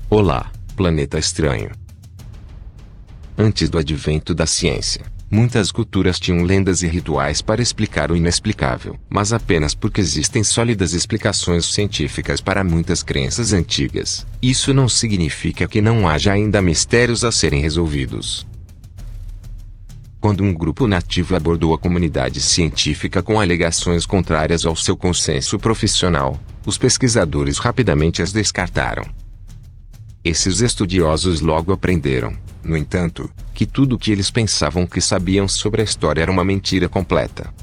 Olá, planeta estranho. Antes do advento da ciência, muitas culturas tinham lendas e rituais para explicar o inexplicável, mas apenas porque existem sólidas explicações científicas para muitas crenças antigas. Isso não significa que não haja ainda mistérios a serem resolvidos. Quando um grupo nativo abordou a comunidade científica com alegações contrárias ao seu consenso profissional, os pesquisadores rapidamente as descartaram. Esses estudiosos logo aprenderam, no entanto, que tudo o que eles pensavam que sabiam sobre a história era uma mentira completa.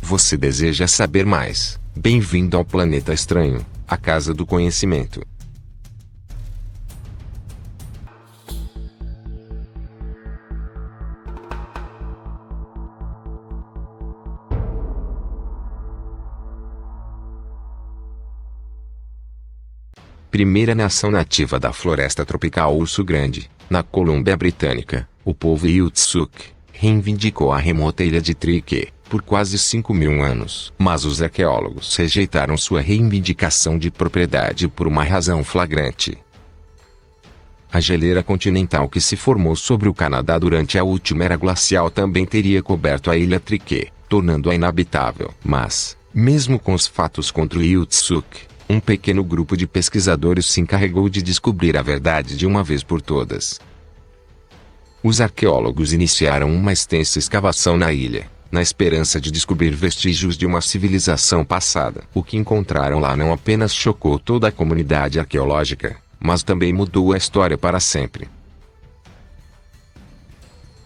Você deseja saber mais? Bem-vindo ao Planeta Estranho, a casa do conhecimento. Primeira nação nativa da floresta tropical Urso Grande, na Colômbia Britânica, o povo Iutsuk reivindicou a remota ilha de Trique por quase 5.000 anos. Mas os arqueólogos rejeitaram sua reivindicação de propriedade por uma razão flagrante. A geleira continental que se formou sobre o Canadá durante a última era glacial também teria coberto a ilha Trique, tornando-a inabitável. Mas, mesmo com os fatos contra o Iutsuk, um pequeno grupo de pesquisadores se encarregou de descobrir a verdade de uma vez por todas. Os arqueólogos iniciaram uma extensa escavação na ilha, na esperança de descobrir vestígios de uma civilização passada. O que encontraram lá não apenas chocou toda a comunidade arqueológica, mas também mudou a história para sempre.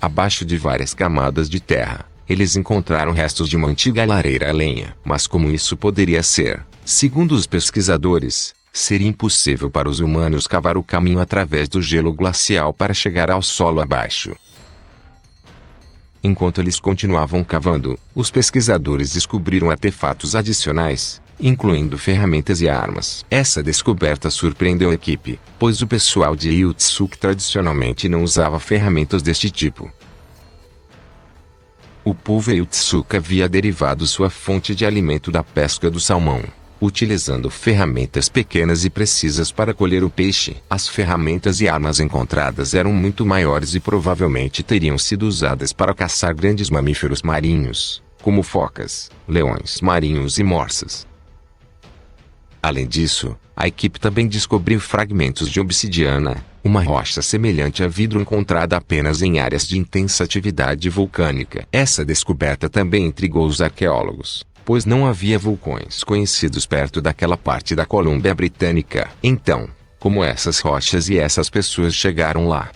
Abaixo de várias camadas de terra, eles encontraram restos de uma antiga lareira a lenha. Mas como isso poderia ser? Segundo os pesquisadores, seria impossível para os humanos cavar o caminho através do gelo glacial para chegar ao solo abaixo. Enquanto eles continuavam cavando, os pesquisadores descobriram artefatos adicionais, incluindo ferramentas e armas. Essa descoberta surpreendeu a equipe, pois o pessoal de Iutsuk tradicionalmente não usava ferramentas deste tipo. O povo Iutsuk havia derivado sua fonte de alimento da pesca do salmão, utilizando ferramentas pequenas e precisas para colher o peixe. As ferramentas e armas encontradas eram muito maiores e provavelmente teriam sido usadas para caçar grandes mamíferos marinhos, como focas, leões marinhos e morsas. Além disso, a equipe também descobriu fragmentos de obsidiana, uma rocha semelhante a vidro encontrada apenas em áreas de intensa atividade vulcânica. Essa descoberta também intrigou os arqueólogos, pois não havia vulcões conhecidos perto daquela parte da Colômbia Britânica. Então, como essas rochas e essas pessoas chegaram lá?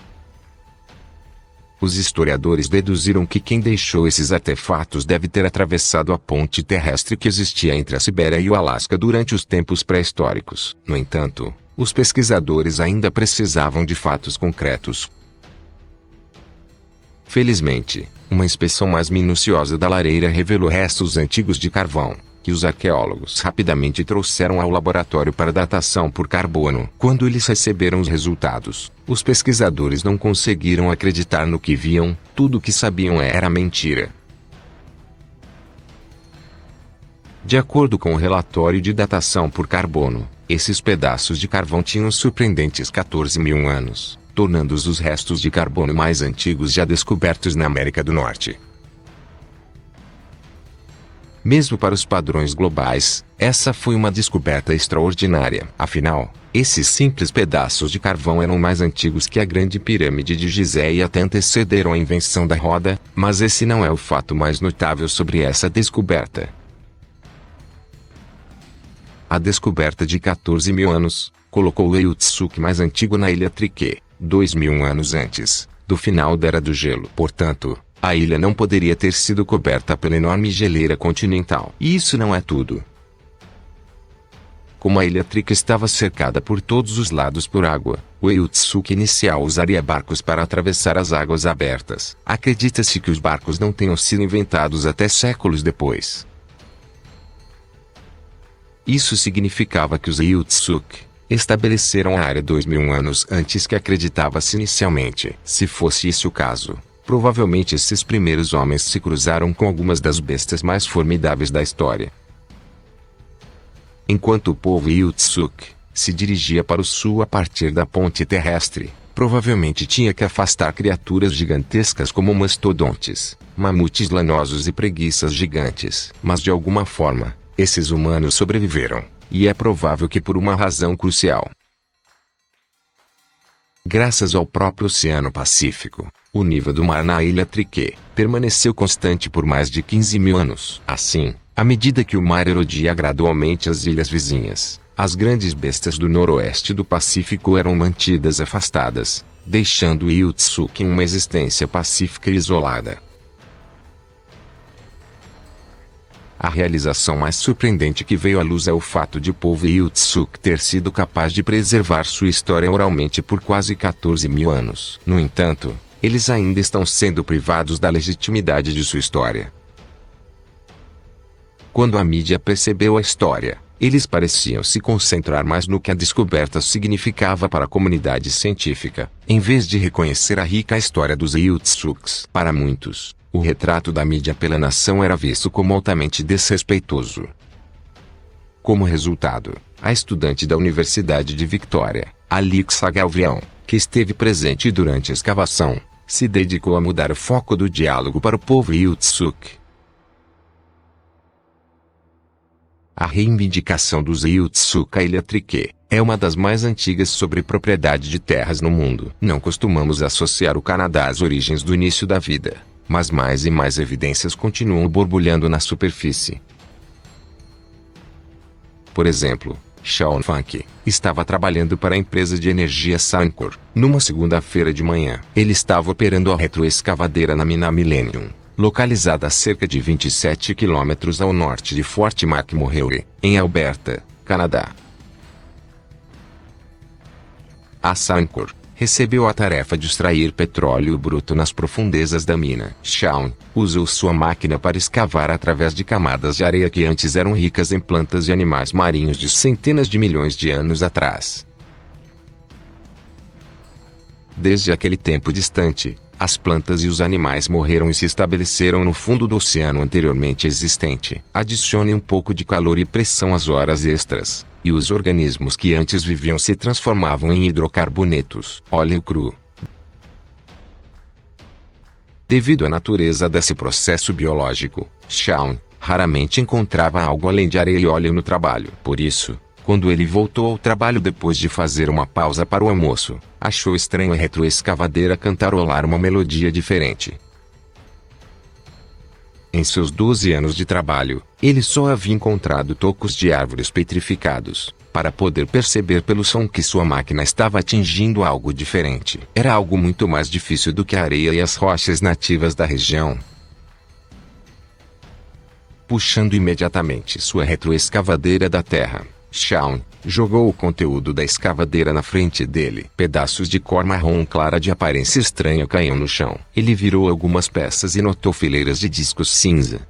Os historiadores deduziram que quem deixou esses artefatos deve ter atravessado a ponte terrestre que existia entre a Sibéria e o Alasca durante os tempos pré-históricos. No entanto, os pesquisadores ainda precisavam de fatos concretos. Felizmente, uma inspeção mais minuciosa da lareira revelou restos antigos de carvão, que os arqueólogos rapidamente trouxeram ao laboratório para datação por carbono. Quando eles receberam os resultados, os pesquisadores não conseguiram acreditar no que viam. Tudo o que sabiam era mentira. De acordo com o relatório de datação por carbono, esses pedaços de carvão tinham surpreendentes 14.000 anos, tornando-os os restos de carbono mais antigos já descobertos na América do Norte. Mesmo para os padrões globais, essa foi uma descoberta extraordinária. Afinal, esses simples pedaços de carvão eram mais antigos que a Grande Pirâmide de Gizé e até antecederam a invenção da roda, mas esse não é o fato mais notável sobre essa descoberta. A descoberta de 14.000 anos colocou o Iutsuk mais antigo na ilha Trique, 2.000 anos antes do final da Era do Gelo. Portanto, a ilha não poderia ter sido coberta pela enorme geleira continental. E isso não é tudo. Como a ilha Trique estava cercada por todos os lados por água, o Iutsuk inicial usaria barcos para atravessar as águas abertas. Acredita-se que os barcos não tenham sido inventados até séculos depois. Isso significava que os Iutsuk estabeleceram a área 2.000 anos antes que acreditava-se inicialmente. Se fosse esse o caso, provavelmente esses primeiros homens se cruzaram com algumas das bestas mais formidáveis da história. Enquanto o povo Iutsuk se dirigia para o sul a partir da ponte terrestre. Provavelmente tinha que afastar criaturas gigantescas como mastodontes, mamutes lanosos e preguiças gigantes. Mas de alguma forma, esses humanos sobreviveram, e é provável que por uma razão crucial. Graças ao próprio Oceano Pacífico, o nível do mar na ilha Triquet permaneceu constante por mais de 15 mil anos. Assim, à medida que o mar erodia gradualmente as ilhas vizinhas, as grandes bestas do noroeste do Pacífico eram mantidas afastadas, deixando Iltsuk em uma existência pacífica e isolada. A realização mais surpreendente que veio à luz é o fato de o povo Iltsuk ter sido capaz de preservar sua história oralmente por quase 14 mil anos. No entanto, eles ainda estão sendo privados da legitimidade de sua história. Quando a mídia percebeu a história, eles pareciam se concentrar mais no que a descoberta significava para a comunidade científica, em vez de reconhecer a rica história dos Iltsuks. Para muitos, o retrato da mídia pela nação era visto como altamente desrespeitoso. Como resultado, a estudante da Universidade de Victoria, Alixa Galvião, que esteve presente durante a escavação, se dedicou a mudar o foco do diálogo para o povo Iltsuk. A reivindicação dos Iltsuk à ilha Triquet é uma das mais antigas sobre propriedade de terras no mundo. Não costumamos associar o Canadá às origens do início da vida, mas mais e mais evidências continuam borbulhando na superfície. Por exemplo, Sean Funk estava trabalhando para a empresa de energia Suncor. Numa segunda-feira de manhã, ele estava operando a retroescavadeira na mina Millennium, localizada a cerca de 27 quilômetros ao norte de Fort McMurray, em Alberta, Canadá. A Suncor recebeu a tarefa de extrair petróleo bruto nas profundezas da mina. Sean usou sua máquina para escavar através de camadas de areia que antes eram ricas em plantas e animais marinhos de centenas de milhões de anos atrás. Desde aquele tempo distante, as plantas e os animais morreram e se estabeleceram no fundo do oceano anteriormente existente. Adicione um pouco de calor e pressão às horas extras, e os organismos que antes viviam se transformavam em hidrocarbonetos. Óleo cru. Devido à natureza desse processo biológico, Sean raramente encontrava algo além de areia e óleo no trabalho. Por isso, quando ele voltou ao trabalho depois de fazer uma pausa para o almoço, achou estranho a retroescavadeira cantarolar uma melodia diferente. Em seus 12 anos de trabalho, ele só havia encontrado tocos de árvores petrificados, para poder perceber pelo som que sua máquina estava atingindo algo diferente. Era algo muito mais difícil do que a areia e as rochas nativas da região. Puxando imediatamente sua retroescavadeira da terra, Sean jogou o conteúdo da escavadeira na frente dele. Pedaços de cor marrom clara de aparência estranha caíam no chão. Ele virou algumas peças e notou fileiras de discos cinza.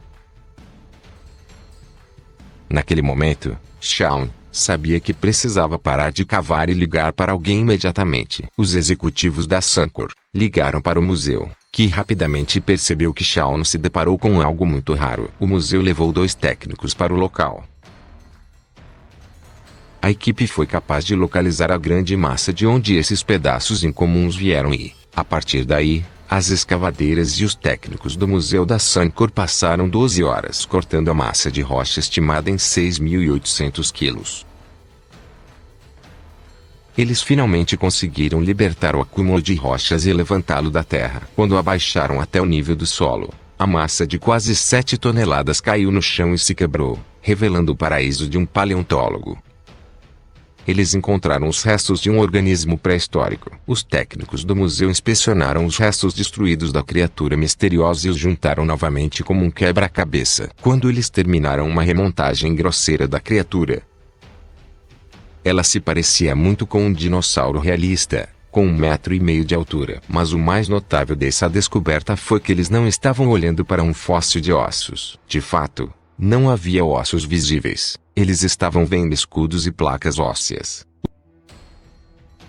Naquele momento, Sean sabia que precisava parar de cavar e ligar para alguém imediatamente. Os executivos da Suncor ligaram para o museu, que rapidamente percebeu que Sean se deparou com algo muito raro. O museu levou 2 técnicos para o local. A equipe foi capaz de localizar a grande massa de onde esses pedaços incomuns vieram e, a partir daí, as escavadeiras e os técnicos do Museu da Suncor passaram 12 horas cortando a massa de rocha estimada em 6.800 quilos. Eles finalmente conseguiram libertar o acúmulo de rochas e levantá-lo da terra. Quando abaixaram até o nível do solo, a massa de quase 7 toneladas caiu no chão e se quebrou, revelando o paraíso de um paleontólogo. Eles encontraram os restos de um organismo pré-histórico. Os técnicos do museu inspecionaram os restos destruídos da criatura misteriosa e os juntaram novamente como um quebra-cabeça. Quando eles terminaram uma remontagem grosseira da criatura, ela se parecia muito com um dinossauro realista, com 1,5 metro de altura. Mas o mais notável dessa descoberta foi que eles não estavam olhando para um fóssil de ossos. De fato, não havia ossos visíveis. Eles estavam vendo escudos e placas ósseas.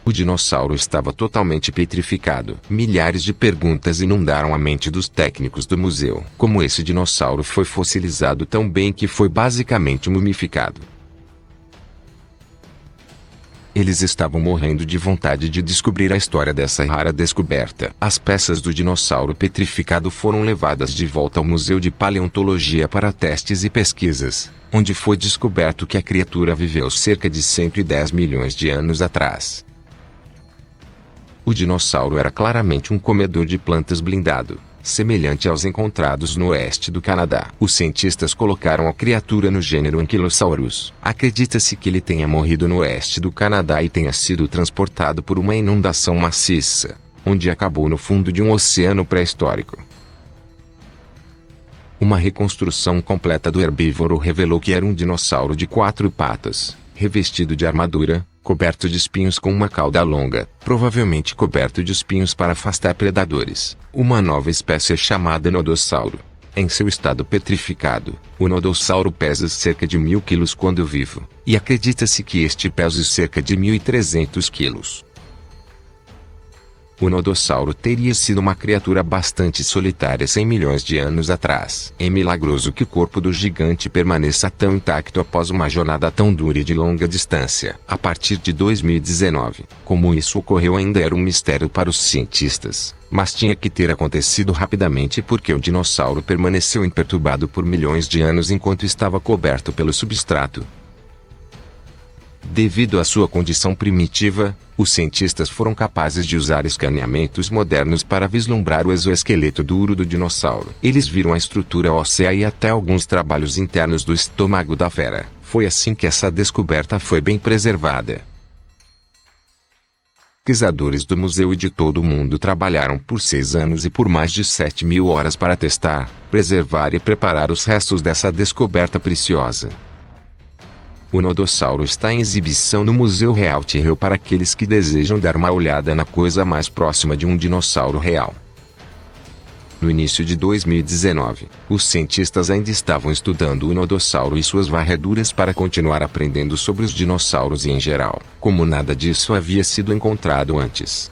O dinossauro estava totalmente petrificado. Milhares de perguntas inundaram a mente dos técnicos do museu. Como esse dinossauro foi fossilizado tão bem que foi basicamente mumificado? Eles estavam morrendo de vontade de descobrir a história dessa rara descoberta. As peças do dinossauro petrificado foram levadas de volta ao Museu de Paleontologia para testes e pesquisas, onde foi descoberto que a criatura viveu cerca de 110 milhões de anos atrás. O dinossauro era claramente um comedor de plantas blindado, semelhante aos encontrados no oeste do Canadá. Os cientistas colocaram a criatura no gênero Ankylosaurus. Acredita-se que ele tenha morrido no oeste do Canadá e tenha sido transportado por uma inundação maciça, onde acabou no fundo de um oceano pré-histórico. Uma reconstrução completa do herbívoro revelou que era um dinossauro de 4 patas, revestido de armadura, coberto de espinhos com uma cauda longa, provavelmente coberto de espinhos para afastar predadores. Uma nova espécie chamada nodossauro. Em seu estado petrificado, o nodossauro pesa cerca de 1.000 quilos quando vivo, e acredita-se que este pese cerca de 1.300 quilos. O nodossauro teria sido uma criatura bastante solitária 100 milhões de anos atrás. É milagroso que o corpo do gigante permaneça tão intacto após uma jornada tão dura e de longa distância. A partir de 2019, como isso ocorreu ainda era um mistério para os cientistas, mas tinha que ter acontecido rapidamente porque o dinossauro permaneceu imperturbado por milhões de anos enquanto estava coberto pelo substrato. Devido à sua condição primitiva, os cientistas foram capazes de usar escaneamentos modernos para vislumbrar o exoesqueleto duro do dinossauro. Eles viram a estrutura óssea e até alguns trabalhos internos do estômago da fera. Foi assim que essa descoberta foi bem preservada. Pesquisadores do museu e de todo o mundo trabalharam por 6 anos e por mais de 7.000 horas para testar, preservar e preparar os restos dessa descoberta preciosa. O nodossauro está em exibição no Museu Real Tyrrell para aqueles que desejam dar uma olhada na coisa mais próxima de um dinossauro real. No início de 2019, os cientistas ainda estavam estudando o nodossauro e suas varreduras para continuar aprendendo sobre os dinossauros em geral, como nada disso havia sido encontrado antes.